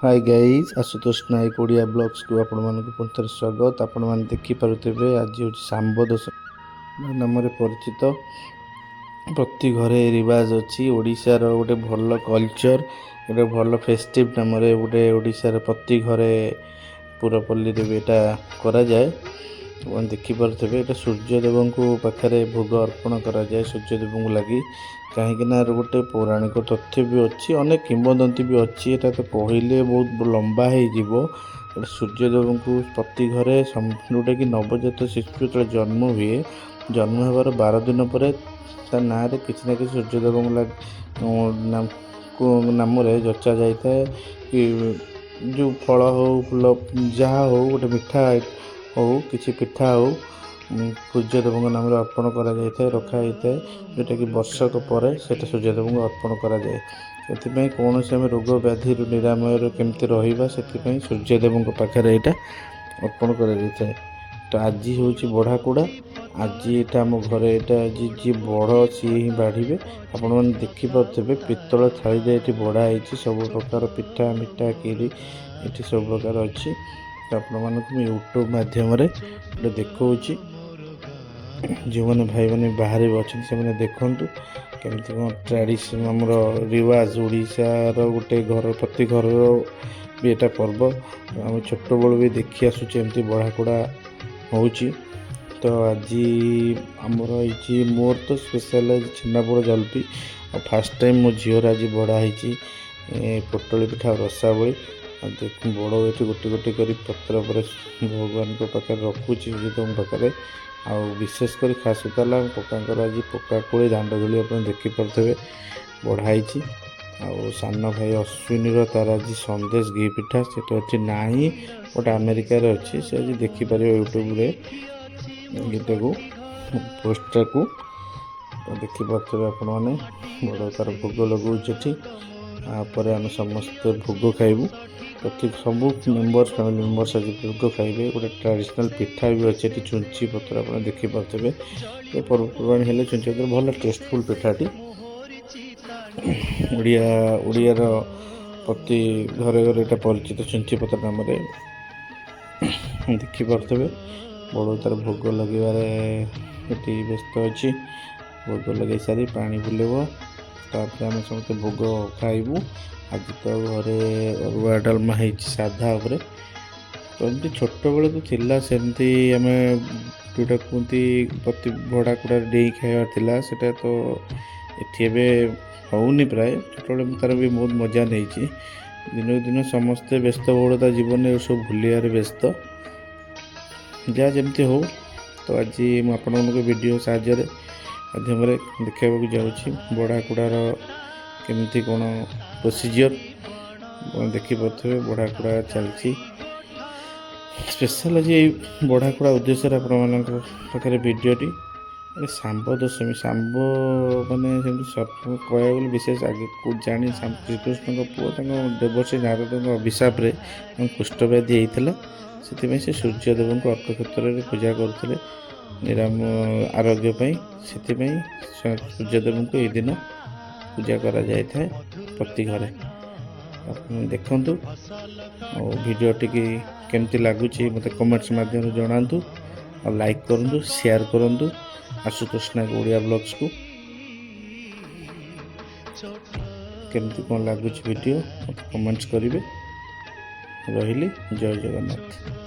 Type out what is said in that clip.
Hi guys Ashutosh नायक Odia blogs को आपण मानक पुनः स्वागत। आपण मान देखि पारुथिबे आज होची सांबदोष नाम परिचित प्रति घरे रिवाज अच्छी ओडिशार गोटे भल कल्चर गोटे भल फेस्टिव नाम गोटे ओडिशार प्रति घरे पुरपल्ली बेटा करा जाए। देखिपे ये सूर्यदेव को पाखे भोग अर्पण करा जाए सूर्यदेव को लगी कहीं गोटे पौराणिक तथ्य भी अच्छी अनेक किंवदंती भी अच्छी। एटा तो कहले बहुत लंबा हो सूर्यदेव को प्रति घरे जोटा कि नवजात शिशु जो जन्म हुए जन्म होबार 12 दिन पर ना किसी ना कि सूर्यदेव नाम जचा जाए कि जो फल हो फूल जहाँ हो गोटे मिठा हो किसी पिठा हो सूर्यदेव नाम अर्पण करा रखा होता है जोटा कि वर्षक पर सूर्यदेव को अर्पण करा जाए। से कौन से रोग व्याधि निरामय केमती रहा से सूर्यदेव पाखे यहाँ अर्पण कर। तो आज हूँ बढ़ाकुड़ा आज यहाँ आम घरे यहाँ आज जी बड़ सी ही बाढ़े आपण मैंने देखिपे पितल थाली ये बड़ाई सब प्रकार पिठा मिठा खीरी ये सब प्रकार अच्छी। तो आपण मैं यूट्यूब माध्यम देखा जो मैंने भाई मैंने बाहर भी अच्छा से देखूँ केमती कौन ट्रेडिशन आमर रिवाज ओडिशार गोटे घर प्रति घर भी यहाँ पर्व आम छोट बड़ भी देखी आसूँ एमती बढ़ाकुड़ा हो। तो आज आमर ये मोर तो स्पेशल छेनापोड़ जलपी और फास्ट टाइम मो झीर आज बढ़ाई पोटली पिठा रसावली देख बड़ ये गोटे गोटे कर पत्र पर भगवान पाखे रखुची पाखे आ विशेषकर खास उताला पक्का आज पक्का कोड़ी दांड धूली आप देखिपे बढ़ाई आ सान भाई अश्विनी तार आज संदेश घी पिठा से अच्छी ना ही गोटे अमेरिकार अच्छी से आज देखिपर यूट्यूब गीत को पोस्टर को देखिपे आपण मैंने बड़ तार भोग लगाऊँ पर आम समस्त भोग खाइबू प्रति सब मेम्बर्स फैमिली मेम्बर्स आज भोग खाइबे। गोटे ट्रेडिशनल पिठा भी अच्छे चुंची पत्र आप देखिपे ये पर्वपर्वाणी हेल्ले चुंची पत्र भल टेस्टफुल पिठाटी ओडियार प्रति घरे घरे यहाँ परिचित चुंची पत्र नाम देखिपे बड़ तार भोग लगे व्यस्त अच्छी भोग लगे सारी पानी बुलेब तापर आम समस्त भोग खाइबू। आज तो घरे अरुआ डालमा हो साधा उपरे तो एमती छोट बेले तो थिला सेमती आम जोटा कहते प्रति भड़ाकुड़ा डे खाइबार सेटा तो ये होनी प्राय छोट बेले तार भी बहुत मजा नहीं दिन दिन समस्ते व्यस्त बहुलता जीवन सब भूलियार व्यस्त जहाँ जमती हो। तो आज मुझे वीडियो साहाय्य माध्यम देखा जाऊँगी बढ़ाकुड़ार केमती कौन प्रोसीजर देखिपे बढ़ाकुड़ा चलती स्पेशल आज बढ़ाकुड़ा उद्देश्य पाखे वीडियोटी सांब दशमी सांब मैंने कह विशेष आगे जानी श्रीकृष्ण पुओ देवर्षि नारद अभिशाप कुष्ठव्याधि होता से सूर्यदेव को अर्क क्षेत्र में पूजा करते निराम आरोग्य से सूर्यदेव को ये दिन पूजा करा जाए प्रति घरे देखूँ और वीडियो टी केमती लगुच मत कमेंट्स माध्यम जनातु और लाइक करूँ शेयर करूँ आशुतोष नायक ओडिया ब्लॉग्स को केमती कौन लगुच वीडियो मत कमेंट्स करेंगे। रही जय जगन्नाथ।